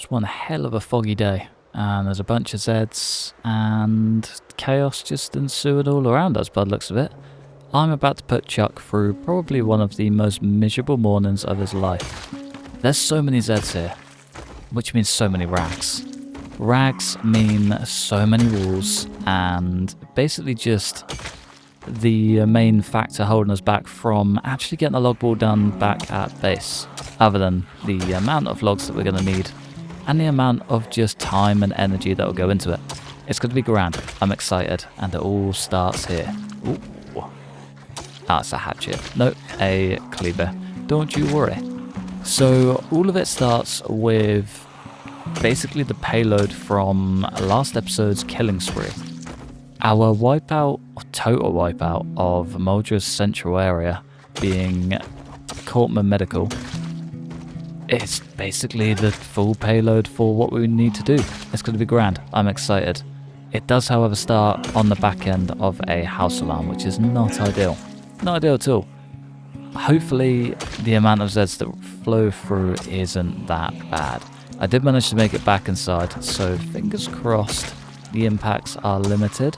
It's one hell of a foggy day, and there's a bunch of zeds, and chaos just ensuing all around us by the looks of it. I'm about to put Chuck through probably one of the most miserable mornings of his life. There's so many zeds here, which means so many rags. Rags mean so many walls, and basically just the main factor holding us back from actually getting the log wall done back at base, other than the amount of logs that we're going to need and the amount of just time and energy that will go into it. It's going to be grand. I'm excited, and it all starts here. Ooh. Ah, it's a hatchet. No, a cleaver. Don't you worry. So all of it starts with basically the payload from last episode's killing spree. Our wipeout, or total wipeout, of Muldraugh's central area being Courtman Medical. It's basically the full payload for what we need to do. It's going to be grand. I'm excited. It does, however, start on the back end of a house alarm, which is not ideal. Not ideal at all. Hopefully, the amount of Zeds that flow through isn't that bad. I did manage to make it back inside, so fingers crossed the impacts are limited.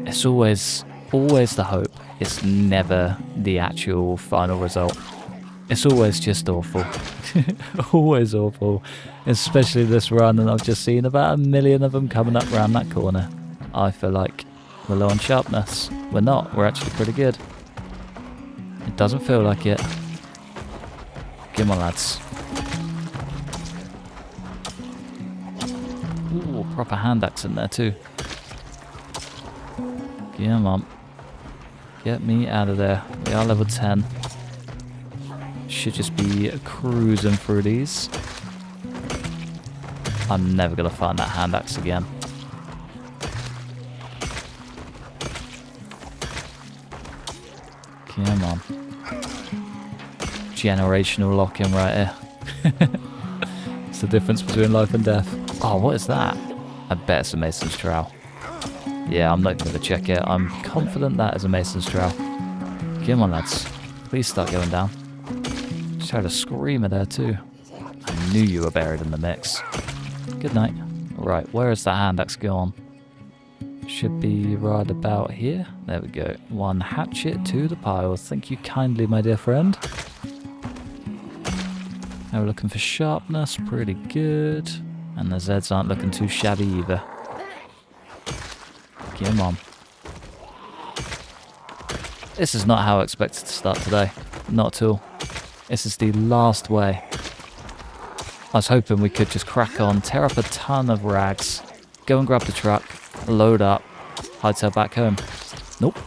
It's always the hope. It's never the actual final result. It's always just awful. Always awful. Especially this run, and I've just seen about 1 million of them coming up around that corner. I feel like we're low on sharpness. We're not. We're actually pretty good. It doesn't feel like it. Come on, lads. Ooh, proper hand axe in there too. Come on. Get me out of there. We are level 10. Should just be cruising through these. I'm never going to find that hand axe again. Come on. Generational lock-in right here. It's the difference between life and death. Oh, what is that? I bet it's a mason's trowel. Yeah, I'm not going to check it. I'm confident that is a mason's trowel. Come on, lads. Please start going down. Just heard a screamer there too. I knew you were buried in the mix. Good night. Right, where is that hand axe gone? Should be right about here. There we go. One hatchet to the pile. Thank you kindly, my dear friend. Now we're looking for sharpness. Pretty good. And the Zeds aren't looking too shabby either. Come on. This is not how I expected to start today. Not at all. This is the last way. I was hoping we could just crack on, tear up a ton of rags, go and grab the truck, load up, hightail back home. Nope.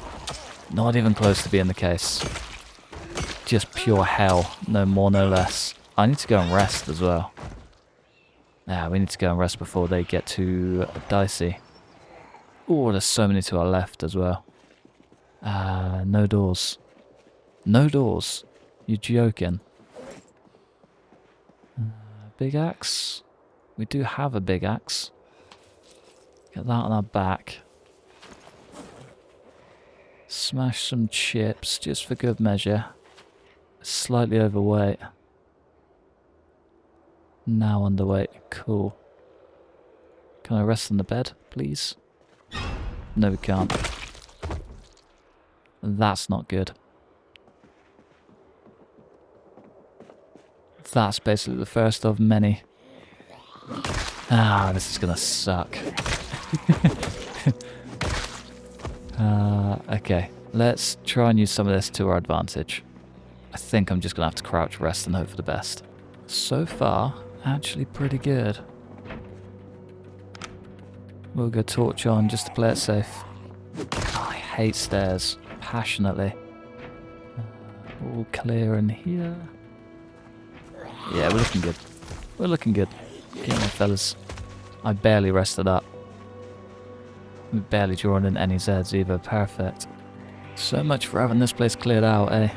Not even close to being the case. Just pure hell. No more, no less. I need to go and rest as well. Yeah, we need to go and rest before they get too dicey. Oh, there's so many to our left as well. No doors. No doors. You're joking. Big axe. We do have a big axe. Get that on our back. Smash some chips just for good measure. Slightly overweight. Now underweight. Cool. Can I rest on the bed, please? No, we can't. That's not good. That's basically the first of many. Ah, this is gonna suck. Okay, let's try and use some of this to our advantage. I think I'm just gonna have to crouch, rest, and hope for the best. So far, actually pretty good. We'll go torch on just to play it safe. Oh, I hate stairs, passionately. All clear in here. Yeah, we're looking good. We're looking good. Get on, fellas. I barely rested up. We're barely drawing in any Zeds either. Perfect. So much for having this place cleared out, eh?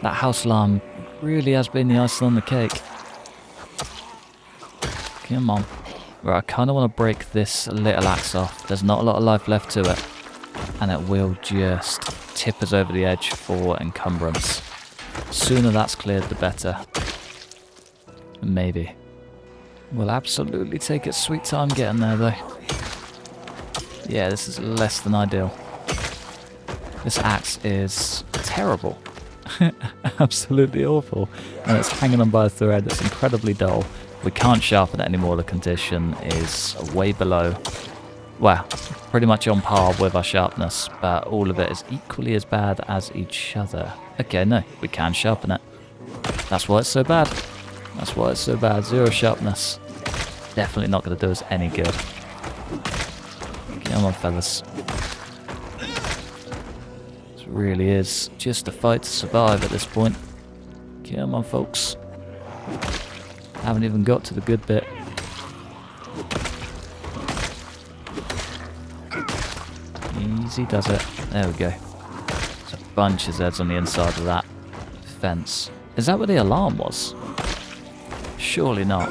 That house alarm really has been the icing on the cake. Come on. Right, I kind of want to break this little axe off. There's not a lot of life left to it. And it will just tip us over the edge for encumbrance. Sooner that's cleared, the better. Maybe. We'll absolutely take its sweet time getting there, though. Yeah, this is less than ideal. This axe is terrible. Absolutely awful. And it's hanging on by a thread. It's incredibly dull. We can't sharpen it anymore. The condition is way below, well, pretty much on par with our sharpness, but all of it is equally as bad as each other. Okay, no, we can sharpen it. That's why it's so bad. That's why it's so bad. 0 sharpness. Definitely not going to do us any good. Come on, fellas. This really is just a fight to survive at this point. Come on, folks. Haven't even got to the good bit. Easy does it. There we go. There's a bunch of Zeds on the inside of that fence. Is that where the alarm was? Surely not.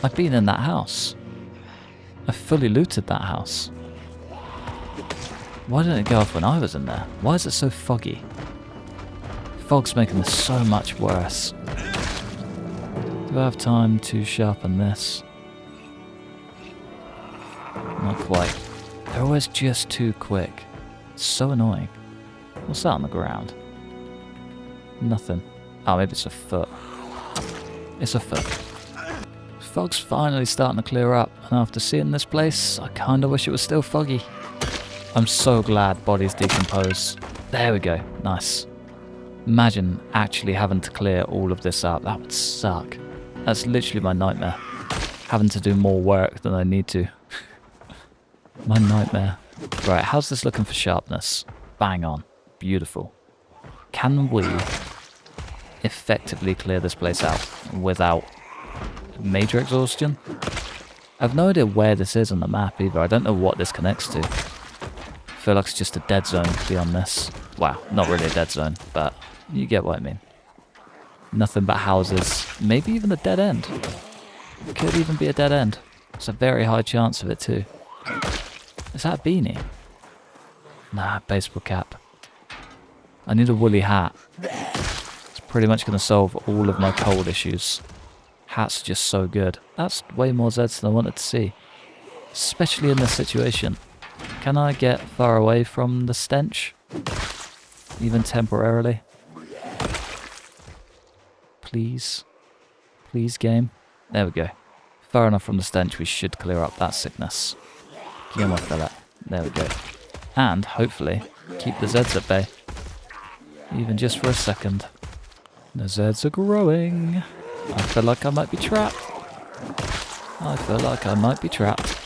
I've been in that house. I fully looted that house. Why didn't it go off when I was in there? Why is it so foggy? Fog's making this so much worse. Do I have time to sharpen this? Not quite. They're always just too quick. It's so annoying. What's that on the ground? Nothing. Oh, maybe it's a foot. It's a foot. Fog's finally starting to clear up, and after seeing this place, I kinda wish it was still foggy. I'm so glad bodies decompose. There we go. Nice. Imagine actually having to clear all of this up. That would suck. That's literally my nightmare. Having to do more work than I need to. My nightmare. Right, how's this looking for sharpness? Bang on. Beautiful. Can we effectively clear this place out without major exhaustion? I have no idea where this is on the map either. I don't know what this connects to. I feel like it's just a dead zone beyond this. Wow, not really a dead zone, but you get what I mean. Nothing but houses. Maybe even a dead end. Could even be a dead end. There's a very high chance of it too. Is that a beanie? Nah, baseball cap. I need a woolly hat. It's pretty much going to solve all of my cold issues. Hats are just so good. That's way more Zeds than I wanted to see. Especially in this situation. Can I get far away from the stench? Even temporarily? Please? Please, game? There we go. Far enough from the stench, we should clear up that sickness. Come on, fella. There we go. And, hopefully, keep the Zeds at bay. Even just for a second. The Zeds are growing. I feel like I might be trapped. I feel like I might be trapped.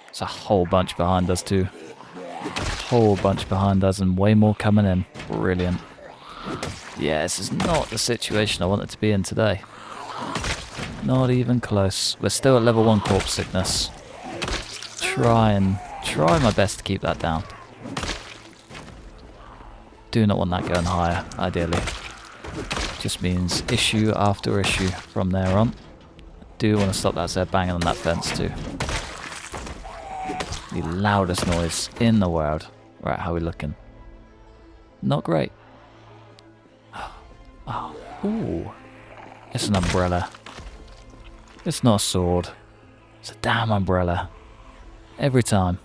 There's a whole bunch behind us too. Whole bunch behind us and way more coming in. Brilliant. Yeah, this is not the situation I wanted to be in today. Not even close. We're still at level 1 corpse sickness. Try my best to keep that down. Do not want that going higher, ideally. Just means issue after issue from there on. Do want to stop that Zed banging on that fence too. The loudest noise in the world. Right, how are we looking? Not great. Oh, ooh. It's an umbrella. It's not a sword. It's a damn umbrella. Every time.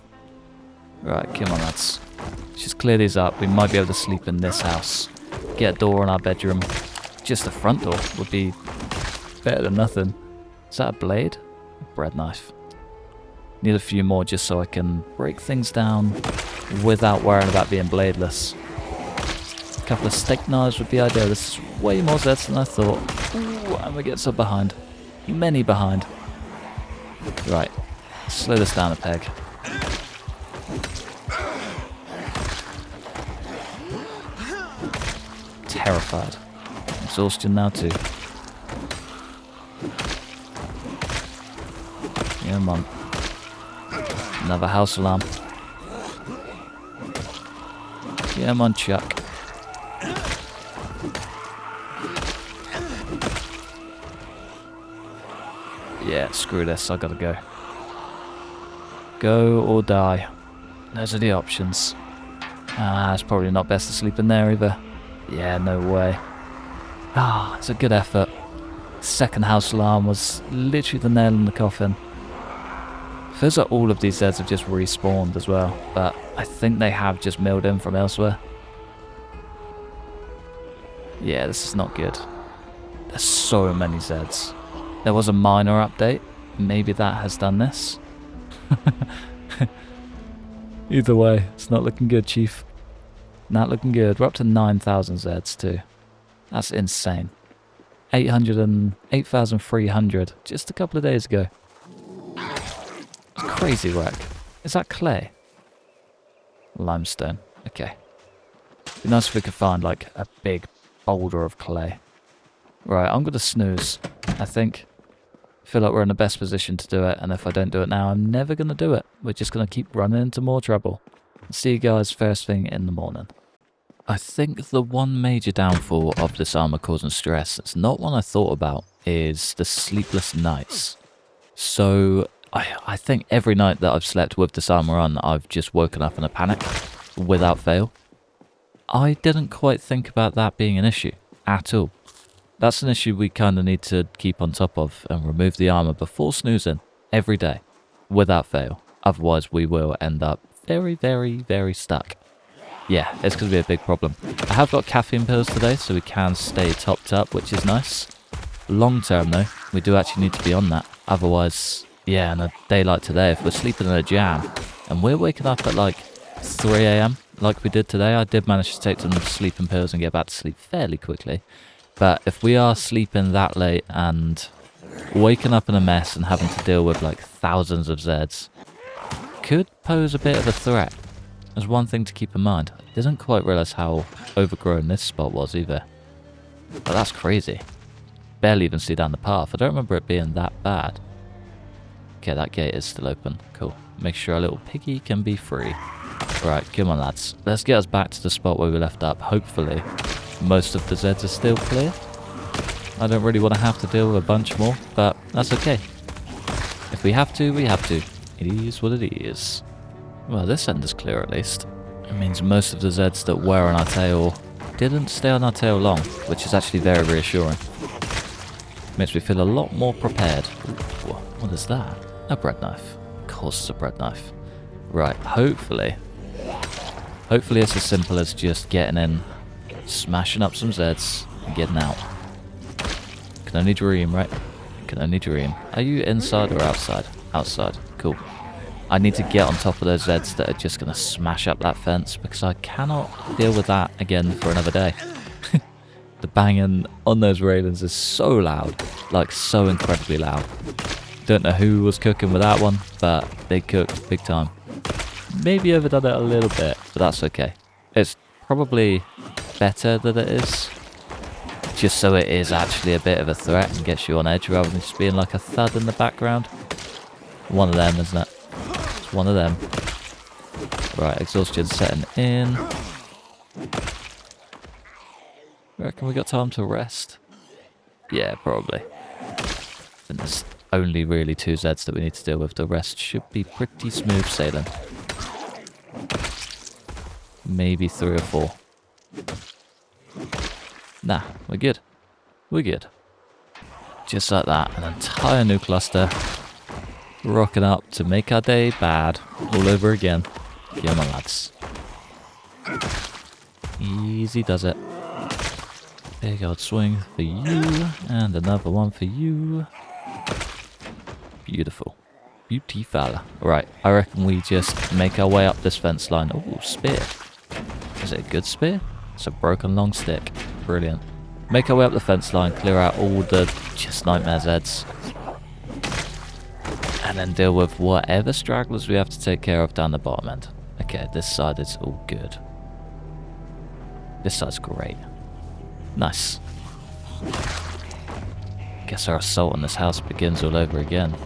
Right, come on lads. Let's just clear these up. We might be able to sleep in this house. Get a door in our bedroom. Just the front door would be better than nothing. Is that a blade? A bread knife. Need a few more just so I can break things down without worrying about being bladeless. A couple of steak knives would be ideal. This is way more Zeds than I thought. Ooh, and we get some behind. Many behind. Right. Slow this down a peg. Terrified. Exhaustion now too. Yeah, mum. Another house alarm. Yeah, man, Chuck. Yeah, screw this, I gotta go. Go or die. Those are the options. It's probably not best to sleep in there either. Yeah, no way. Ah, it's a good effort. Second house alarm was literally the nail in the coffin. Feels like all of these Zeds have just respawned as well, but I think they have just milled in from elsewhere. Yeah, this is not good. There's so many Zeds. There was a minor update. Maybe that has done this. Either way, it's not looking good, Chief. Not looking good. We're up to 9,000 Zeds too. That's insane. 8,300 just a couple of days ago. It's crazy work. Is that clay? Limestone. Okay. Be nice if we could find like a big boulder of clay. Right, I'm gonna snooze. I think. Feel like we're in the best position to do it, and if I don't do it now, I'm never gonna do it. We're just gonna keep running into more trouble. See you guys first thing in the morning. I think the one major downfall of this armor causing stress, it's not one I thought about, is the sleepless nights. So I think every night that I've slept with this armor on, I've just woken up in a panic, without fail. I didn't quite think about that being an issue, at all. That's an issue we kind of need to keep on top of and remove the armor before snoozing, every day, without fail. Otherwise we will end up very, very, very stuck. Yeah, it's going to be a big problem. I have got caffeine pills today, so we can stay topped up, which is nice. Long term, though, we do actually need to be on that. Otherwise, yeah, on a day like today, if we're sleeping in a jam, and we're waking up at like 3 AM, like we did today, I did manage to take some sleeping pills and get back to sleep fairly quickly. But if we are sleeping that late and waking up in a mess and having to deal with like thousands of Zeds, could pose a bit of a threat. There's one thing to keep in mind. I didn't quite realise how overgrown this spot was either. But that's crazy. Barely even see down the path. I don't remember it being that bad. Okay, that gate is still open. Cool. Make sure our little piggy can be free. Right, come on lads. Let's get us back to the spot where we left up. Hopefully, most of the Zeds are still clear. I don't really want to have to deal with a bunch more, but that's okay. If we have to, we have to. It is what it is. Well, this end is clear at least. It means most of the Zeds that were on our tail didn't stay on our tail long, which is actually very reassuring. Makes me feel a lot more prepared. Ooh, what is that? A bread knife. Of course it's a bread knife. Right, hopefully it's as simple as just getting in, smashing up some Zeds, and getting out. Can only dream, right? Can only dream. Are you inside or outside? Outside. Cool. I need to get on top of those Zeds that are just going to smash up that fence, because I cannot deal with that again for another day. The banging on those railings is so loud, like so incredibly loud. Don't know who was cooking with that one, but they cooked big time. Maybe overdone it a little bit, but that's okay. It's probably better that it is, just so it is actually a bit of a threat and gets you on edge rather than just being like a thud in the background. One of them, isn't it? It's one of them. Right, exhaustion setting in. Reckon we got time to rest? Yeah, probably. And there's only really 2 Zeds that we need to deal with. The rest should be pretty smooth sailing. Maybe 3 or 4. Nah, we're good. We're good. Just like that, an entire new cluster rocking up to make our day bad all over again. Come on, lads. Easy does it. Big old swing for you, and another one for you. Beautiful. Beautiful. Right, I reckon we just make our way up this fence line. Oh, spear. Is it a good spear? It's a broken long stick. Brilliant. Make our way up the fence line, clear out all the just nightmare Zeds. And then deal with whatever stragglers we have to take care of down the bottom end. Okay, this side is all good. This side's great. Nice. Guess our assault on this house begins all over again.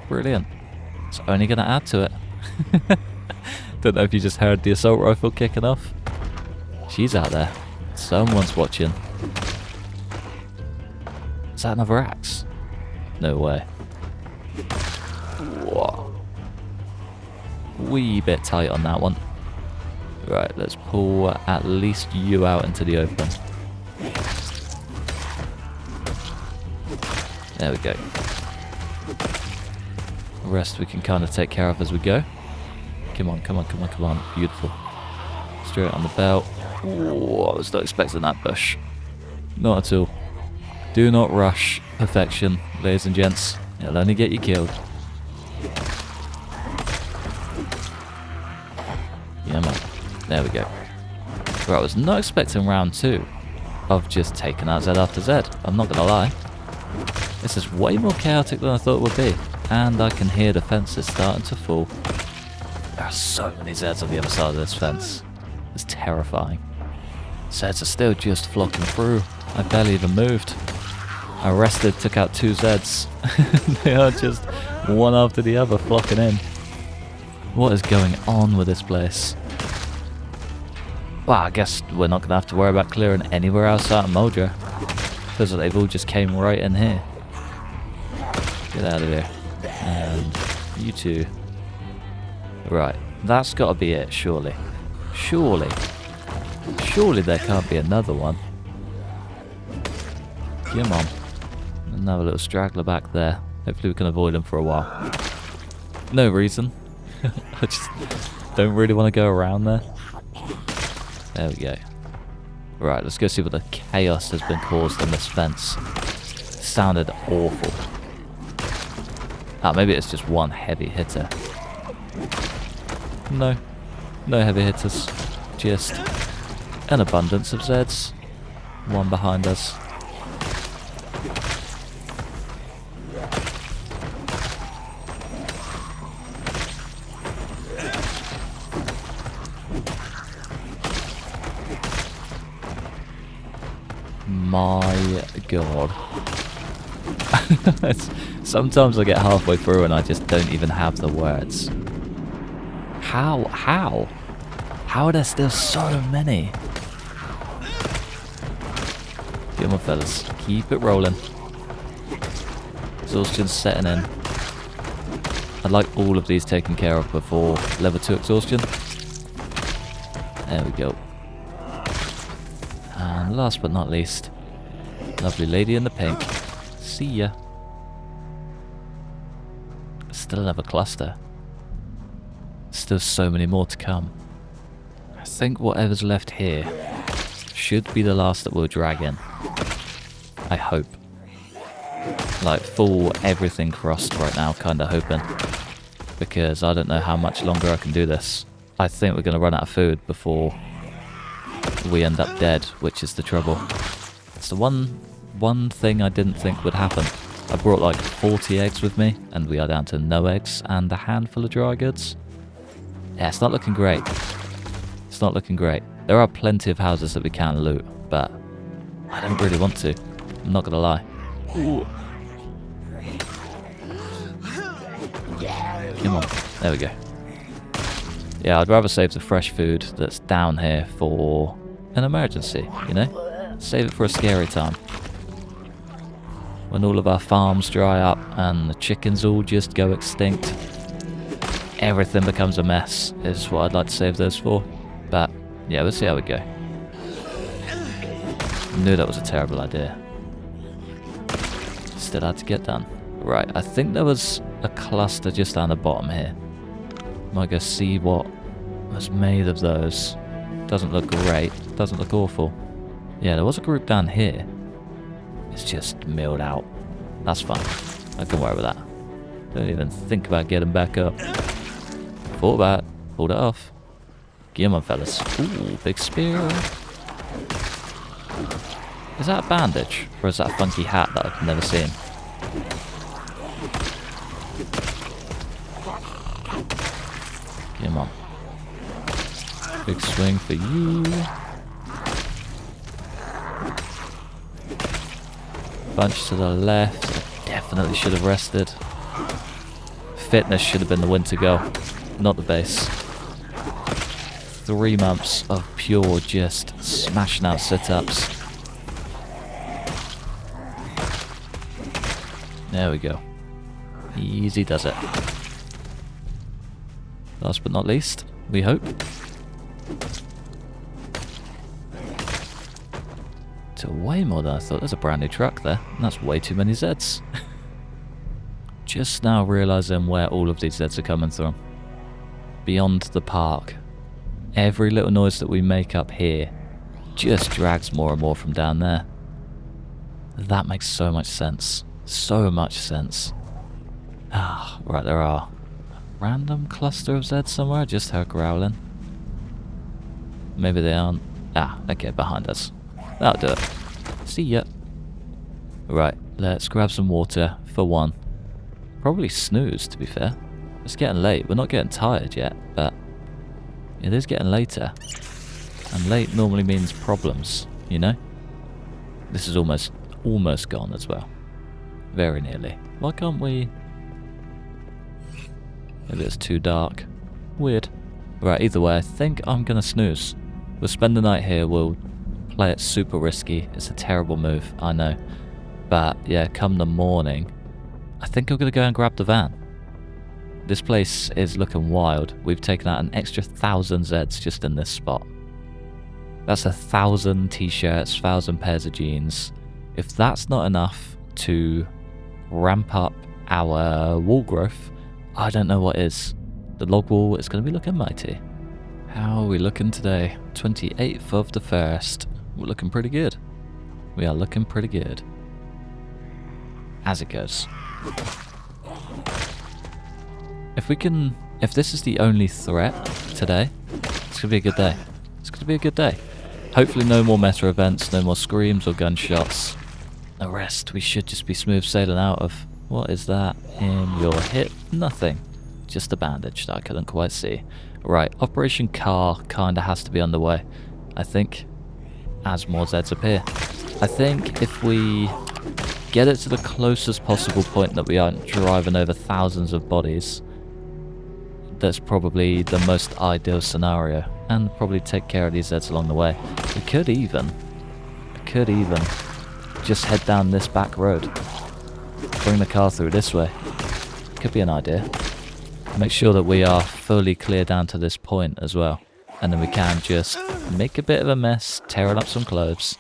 Brilliant. It's only going to add to it. Don't know if you just heard the assault rifle kicking off. She's out there. Someone's watching. Is that another axe? No way. Whoa. Wee bit tight on that one. Right, let's pull at least you out into the open. There we go. The rest we can kind of take care of as we go. Come on, come on, come on, come on. Beautiful. Straight on the belt. Ooh, I was not expecting that bush. Not at all. Do not rush perfection, ladies and gents. It'll only get you killed. Yeah, man. There we go. Right, I was not expecting round 2 of just taking out Z after Z. I'm not gonna lie. This is way more chaotic than I thought it would be. And I can hear the fences starting to fall. There are so many Zeds on the other side of this fence. It's terrifying. Zeds are still just flocking through. I barely even moved. I rested, took out 2 Zeds. They are just one after the other flocking in. What is going on with this place? Well, I guess we're not going to have to worry about clearing anywhere else out of Muldraugh. Because they've all just came right in here. Get out of here. And you two. Right, that's got to be it, surely. Surely. Surely there can't be another one. Come on. Another little straggler back there. Hopefully we can avoid him for a while. No reason. I just don't really want to go around there. There we go. Right, let's go see what the chaos has been caused in this fence. It sounded awful. Ah, maybe it's just one heavy hitter. No. No heavy hitters. Just an abundance of Zeds. One behind us. My god. Sometimes I get halfway through and I just don't even have the words. How? How are there still so many? Come on, fellas. Keep it rolling. Exhaustion's setting in. I'd like all of these taken care of before level 2 exhaustion. There we go. And last but not least, lovely lady in the pink. See ya. Still another cluster. Still so many more to come. I think whatever's left here should be the last that we'll drag in. I hope. Like full everything crossed right now, kinda hoping. Because I don't know how much longer I can do this. I think we're gonna run out of food before we end up dead, which is the trouble. It's the one thing I didn't think would happen. I brought like 40 eggs with me, and we are down to no eggs and a handful of dry goods. Yeah, it's not looking great. It's not looking great. There are plenty of houses that we can loot, but I don't really want to. I'm not gonna lie. Ooh. Come on. There we go. Yeah, I'd rather save the fresh food that's down here for an emergency, you know? Save it for a scary time. When all of our farms dry up and the chickens all just go extinct. Everything becomes a mess, is what I'd like to save those for. But, yeah, we'll see how we go. Knew that was a terrible idea. Still had to get done. Right, I think there was a cluster just down the bottom here. Might go see what was made of those. Doesn't look great. Doesn't look awful. Yeah, there was a group down here. It's just milled out. That's fine. I can worry with that. Don't even think about getting back up. Thought about it. Pulled it off. Come on, fellas. Ooh, big spear. Is that a bandage? Or is that a funky hat that I've never seen? Come on. Big swing for you. Bunch to the left. I definitely should have rested. Fitness should have been the winter goal, not the base. 3 months of pure just smashing out sit-ups. There we go. Easy does it. Last but not least, we hope. To way more than I thought. There's a brand new truck there, and that's way too many Zeds. Just now realising where all of these Zeds are coming from. Beyond the park. Every little noise that we make up here just drags more and more from down there. That makes so much sense. So much sense. Ah, right, there are a random cluster of Zeds somewhere. I just heard growling. Maybe they aren't. Ah, okay, behind us. That'll do it. See ya. Right, let's grab some water for one. Probably snooze, to be fair. It's getting late. We're not getting tired yet, but it is getting later. And late normally means problems, you know? This is almost gone as well. Very nearly. Why can't we... Maybe it's too dark. Weird. Right, either way, I think I'm gonna snooze. We'll spend the night here, we'll play it super risky. It's a terrible move, I know. But yeah, come the morning, I think I'm gonna go and grab the van. This place is looking wild. We've taken out an extra 1,000 Zeds just in this spot. That's 1,000 t-shirts, 1,000 pairs of jeans. If that's not enough to ramp up our wall growth, I don't know what is. The log wall is going to be looking mighty. How are we looking today? 28th of the 1st. We're looking pretty good. We are looking pretty good. As it goes. If this is the only threat today, it's going to be a good day. It's going to be a good day. Hopefully no more meta events, no more screams or gunshots. The rest we should just be smooth sailing out of. What is that in your hip? Nothing. Just a bandage that I couldn't quite see. Right, Operation Car kinda has to be underway, I think, as more Zeds appear. I think if we get it to the closest possible point that we aren't driving over thousands of bodies, that's probably the most ideal scenario, and probably take care of these Zeds along the way. We could even just head down this back road. Bring the car through this way. Could be an idea. Make sure that we are fully clear down to this point as well. And then we can just make a bit of a mess, tearing up some clothes.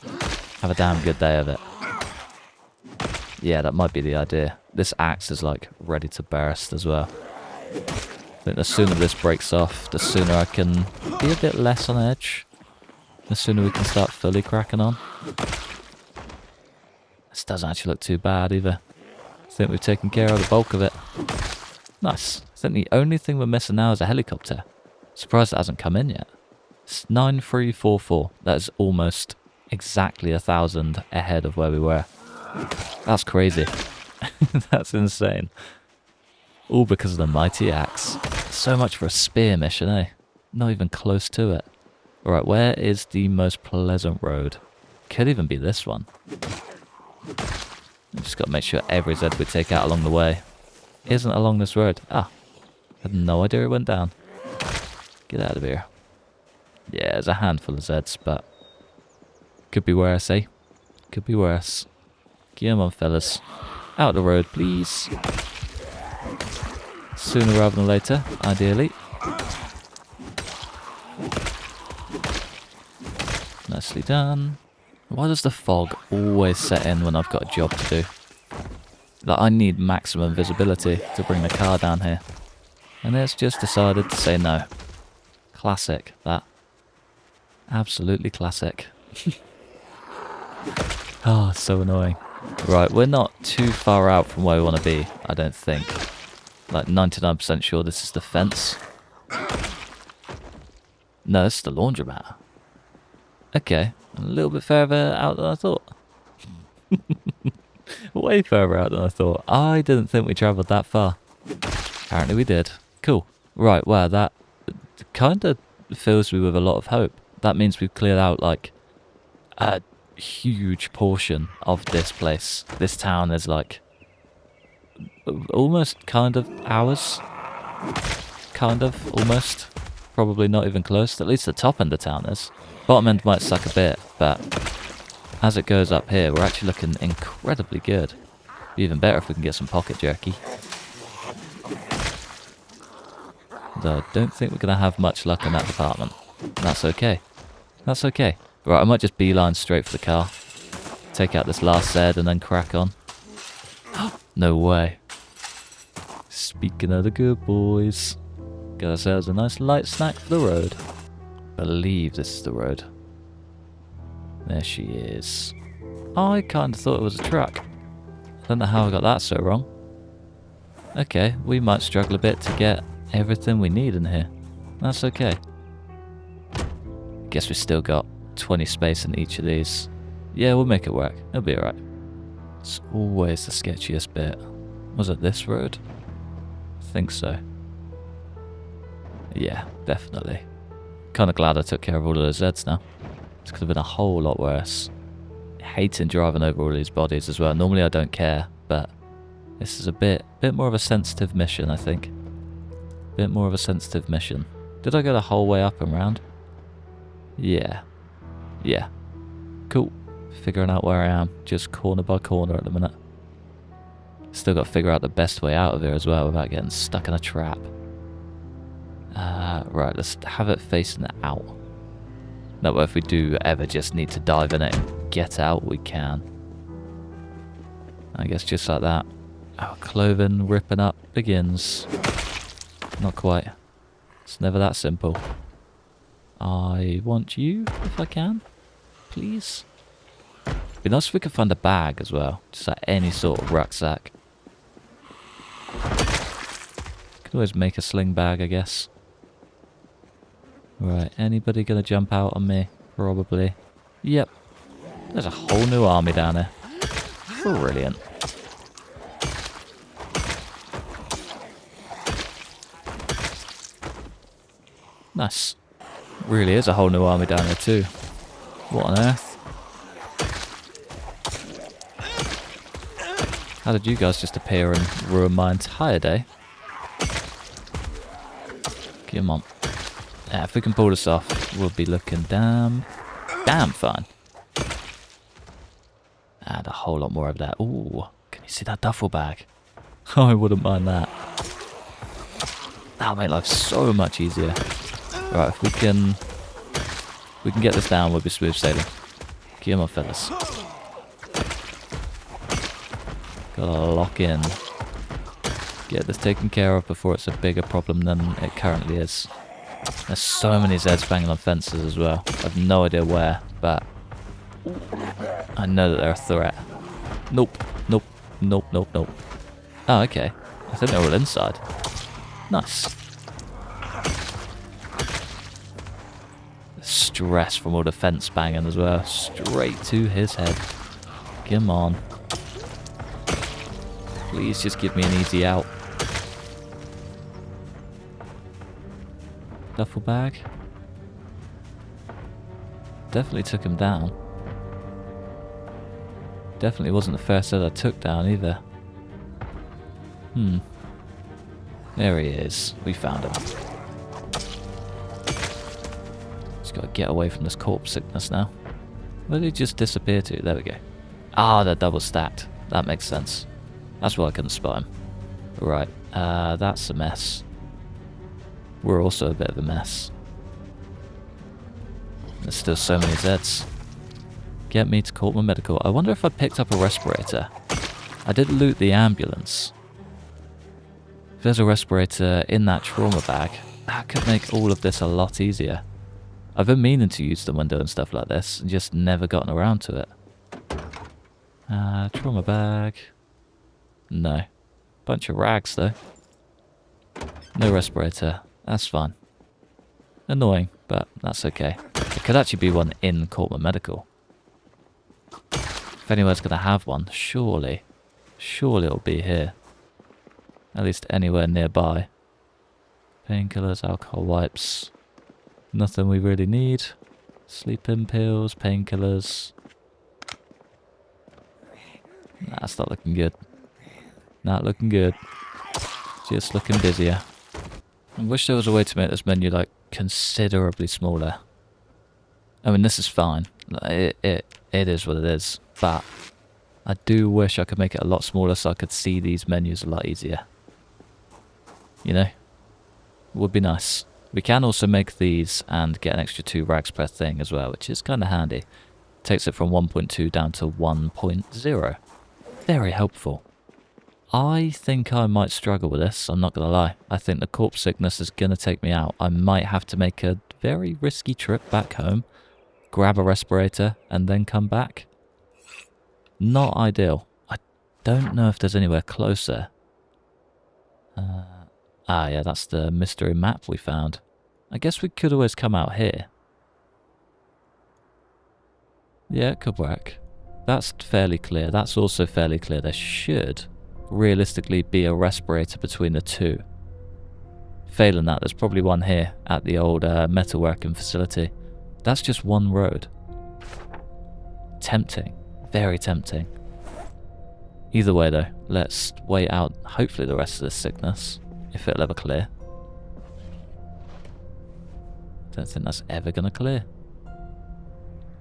Have a damn good day of it. Yeah, that might be the idea. This axe is like ready to burst as well. I think the sooner this breaks off, the sooner I can be a bit less on edge. The sooner we can start fully cracking on. This doesn't actually look too bad either. I think we've taken care of the bulk of it. Nice. I think the only thing we're missing now is a helicopter. Surprised it hasn't come in yet. It's 9344. That is almost exactly 1,000 ahead of where we were. That's crazy. That's insane. All because of the mighty axe. So much for a spear mission, eh? Not even close to it. Alright, where is the most pleasant road? Could even be this one. Just got to make sure every Zed we take out along the way isn't along this road. Ah, had no idea it went down. Get out of here. Yeah, there's a handful of Zeds, but could be worse, eh? Could be worse. Come on, fellas. Out of the road, please. Sooner rather than later, ideally. Nicely done. Why does the fog always set in when I've got a job to do? Like, I need maximum visibility to bring the car down here. And it's just decided to say no. Classic, that. Absolutely classic. Oh, so annoying. Right, we're not too far out from where we want to be, I don't think. Like 99% sure this is the fence. No, this is the laundromat. Okay, a little bit further out than I thought. Way further out than I thought. I didn't think we travelled that far. Apparently we did. Cool. Right, well, that kind of fills me with a lot of hope. That means we've cleared out, like, a huge portion of this place. This town is, like, almost kind of ours. Kind of, almost. Probably not even close. At least the top end of town is. Bottom end might suck a bit, but as it goes up here, we're actually looking incredibly good. Be even better if we can get some pocket jerky. Though I don't think we're going to have much luck in that department. That's okay. That's okay. Right, I might just beeline straight for the car. Take out this last Zed and then crack on. No way. Speaking of the good boys, got ourselves a nice light snack for the road. Believe this is the road. There she is. I kind of thought it was a truck. I don't know how I got that so wrong. Okay, we might struggle a bit to get everything we need in here. That's okay. Guess we still got 20 space in each of these. Yeah, we'll make it work. It'll be alright. It's always the sketchiest bit. Was it this road? I think so. Yeah, definitely. Kind of glad I took care of all of those Zeds now. This could have been a whole lot worse. Hating driving over all these bodies as well. Normally I don't care, but this is a bit more of a sensitive mission, I think. Bit more of a sensitive mission. Did I go the whole way up and round? Yeah. Yeah. Cool. Figuring out where I am, just corner by corner at the minute. Still got to figure out the best way out of here as well without getting stuck in a trap. Right, let's have it facing out. That way if we do ever just need to dive in it and get out, we can. I guess just like that. Our clothing ripping up begins. Not quite. It's never that simple. I want you, if I can. Please. Be nice if we could find a bag as well. Just like any sort of rucksack. Could always make a sling bag, I guess. Right, anybody gonna jump out on me? Probably. Yep. There's a whole new army down here. Brilliant. Nice. Really is a whole new army down there too. What on earth? How did you guys just appear and ruin my entire day? Come on. Yeah, if we can pull this off, we'll be looking damn fine. And a whole lot more of that. Ooh, can you see that duffel bag? I wouldn't mind that. That'll make life so much easier. Right, if we can get this down, we'll be smooth sailing. Come on, fellas. Gotta lock in. Get this taken care of before it's a bigger problem than it currently is. There's so many Zeds banging on fences as well. I've no idea where, but I know that they're a threat. Nope, nope, nope, nope, nope. Oh, okay. I think they're all inside. Nice. Stress from all the fence banging as well. Straight to his head. Come on. Please just give me an easy out. Duffel bag. Definitely took him down. Definitely wasn't the first set I took down either. There he is. We found him. Just gotta get away from this corpse sickness now. Where did he just disappear to? There we go. Ah, they're double stacked. That makes sense. That's why I couldn't spot him. Right, that's a mess. We're also a bit of a mess. There's still so many Zeds. Get me to Courtman Medical. I wonder if I picked up a respirator. I did loot the ambulance. If there's a respirator in that trauma bag, that could make all of this a lot easier. I've been meaning to use them when doing stuff like this, and just never gotten around to it. Trauma bag. No. Bunch of rags though. No respirator. That's fine. Annoying, but that's okay. There could actually be one in Courtman Medical. If anyone's going to have one, surely it'll be here. At least anywhere nearby. Painkillers, alcohol wipes. Nothing we really need. Sleeping pills, painkillers. Nah, it's not looking good. Not looking good. Just looking busier. I wish there was a way to make this menu like considerably smaller. I mean, this is fine. It is what it is. But I do wish I could make it a lot smaller so I could see these menus a lot easier. You know? Would be nice. We can also make these and get an extra 2 rags per thing as well, which is kind of handy. Takes it from 1.2 down to 1.0. Very helpful. I think I might struggle with this, I'm not going to lie. I think the corpse sickness is going to take me out. I might have to make a very risky trip back home, grab a respirator, and then come back. Not ideal. I don't know if there's anywhere closer. Yeah, that's the mystery map we found. I guess we could always come out here. Yeah, it could work. That's fairly clear. That's also fairly clear. There should realistically be a respirator between the two. Failing that, there's probably one here at the old metalworking facility. That's just one road. Tempting. Very tempting. Either way though, let's wait out hopefully the rest of this sickness, if it'll ever clear. Don't think that's ever gonna clear.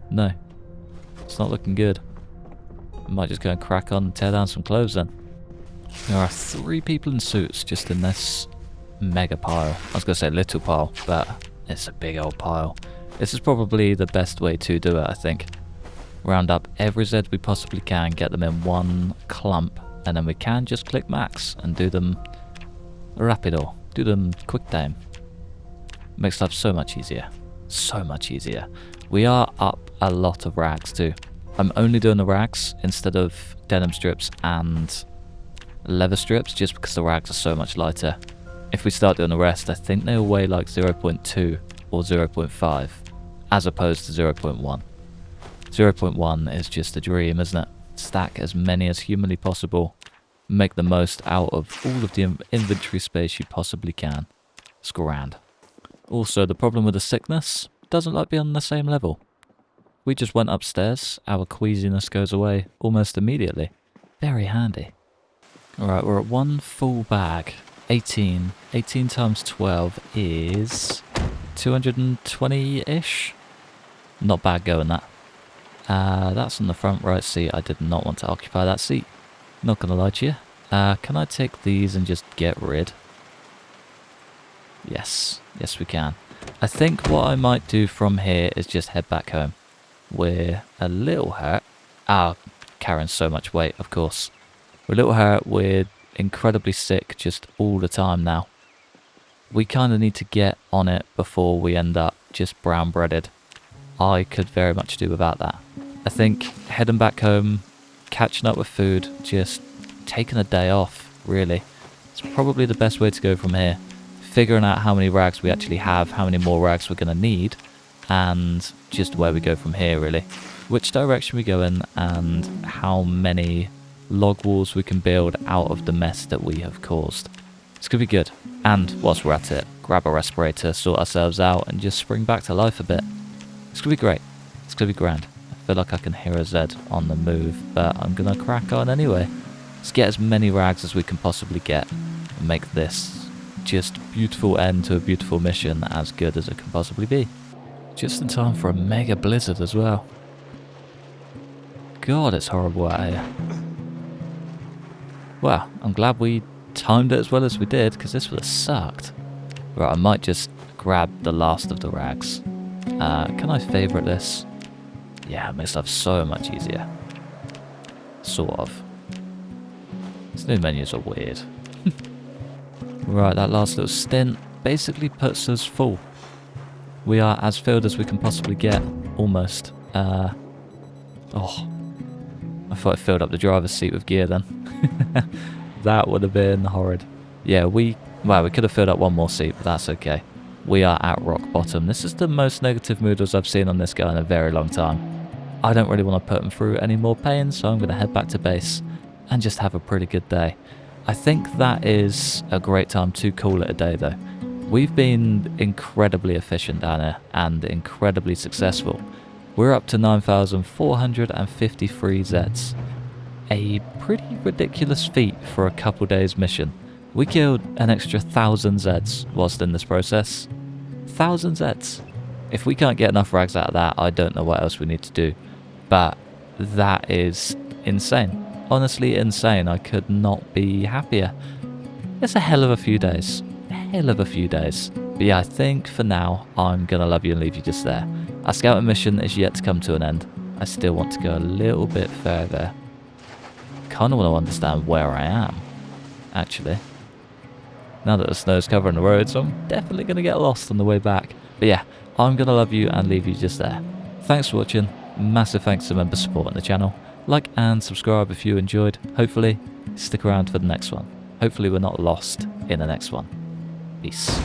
No. It's not looking good. I might just go and crack on and tear down some clothes then. There are 3 people in suits just in this mega pile. I was going to say little pile, but it's a big old pile. This is probably the best way to do it, I think. Round up every Zed we possibly can, get them in one clump, and then we can just click max and do them rapido, do them quick time. Makes life so much easier. So much easier. We are up a lot of rags too. I'm only doing the rags instead of denim strips and leather strips just because the rags are so much lighter. If we start doing the rest, I think they'll weigh like 0.2 or 0.5 as opposed to 0.1. 0.1 is just a dream, isn't it? Stack as many as humanly possible. Make the most out of all of the inventory space you possibly can. It's grand. Also, the problem with the sickness doesn't like being on the same level. We just went upstairs, our queasiness goes away almost immediately. Very handy. Alright, we're at 1 full bag. 18 times 12 is 220-ish. Not bad going, that. That's on the front right seat. I did not want to occupy that seat. Not gonna lie to you. Can I take these and just get rid? Yes. Yes, we can. I think what I might do from here is just head back home. We're a little hurt. Carrying so much weight, of course. We're a little hurt. We're incredibly sick just all the time now. We kind of need to get on it before we end up just brown breaded. I could very much do without that. I think heading back home, catching up with food, just taking a day off, really. It's probably the best way to go from here. Figuring out how many rags we actually have, how many more rags we're going to need, and just where we go from here, really. Which direction we go in, and how many log walls we can build out of the mess that we have caused. It's going to be good. And whilst we're at it, grab a respirator, sort ourselves out, and just spring back to life a bit. It's going to be great. It's going to be grand. I feel like I can hear a Zed on the move, but I'm going to crack on anyway. Let's get as many rags as we can possibly get, and make this just beautiful end to a beautiful mission as good as it can possibly be. Just in time for a mega blizzard as well. God, it's horrible out here. Well, I'm glad we timed it as well as we did, because this would have sucked. Right, I might just grab the last of the rags. Can I favourite this? Yeah, it makes life so much easier. Sort of. These new menus are weird. Right, that last little stint basically puts us full. We are as filled as we can possibly get, almost. I thought I filled up the driver's seat with gear then. That would have been horrid. Yeah, we could have filled up one more seat, but that's okay. We are at rock bottom. This is the most negative moodles I've seen on this guy in a very long time. I don't really want to put him through any more pain, so I'm going to head back to base and just have a pretty good day. I think that is a great time to call it a day though. We've been incredibly efficient down here and incredibly successful. We're up to 9,453 Zeds. A pretty ridiculous feat for a couple days mission. We killed an extra 1,000 Zeds whilst in this process. 1,000 Zeds. If we can't get enough rags out of that, I don't know what else we need to do. But that is insane. Honestly insane. I could not be happier. It's a hell of a few days. A hell of a few days. But yeah, I think for now, I'm going to love you and leave you just there. Our scouting mission is yet to come to an end. I still want to go a little bit further. Kind of want to understand where I am. actually. Now that the snow's covering the road, so I'm definitely going to get lost on the way back. But yeah, I'm going to love you and leave you just there. Thanks for watching. Massive thanks to members supporting the channel. Like and subscribe if you enjoyed. Hopefully, stick around for the next one. Hopefully we're not lost in the next one. Peace.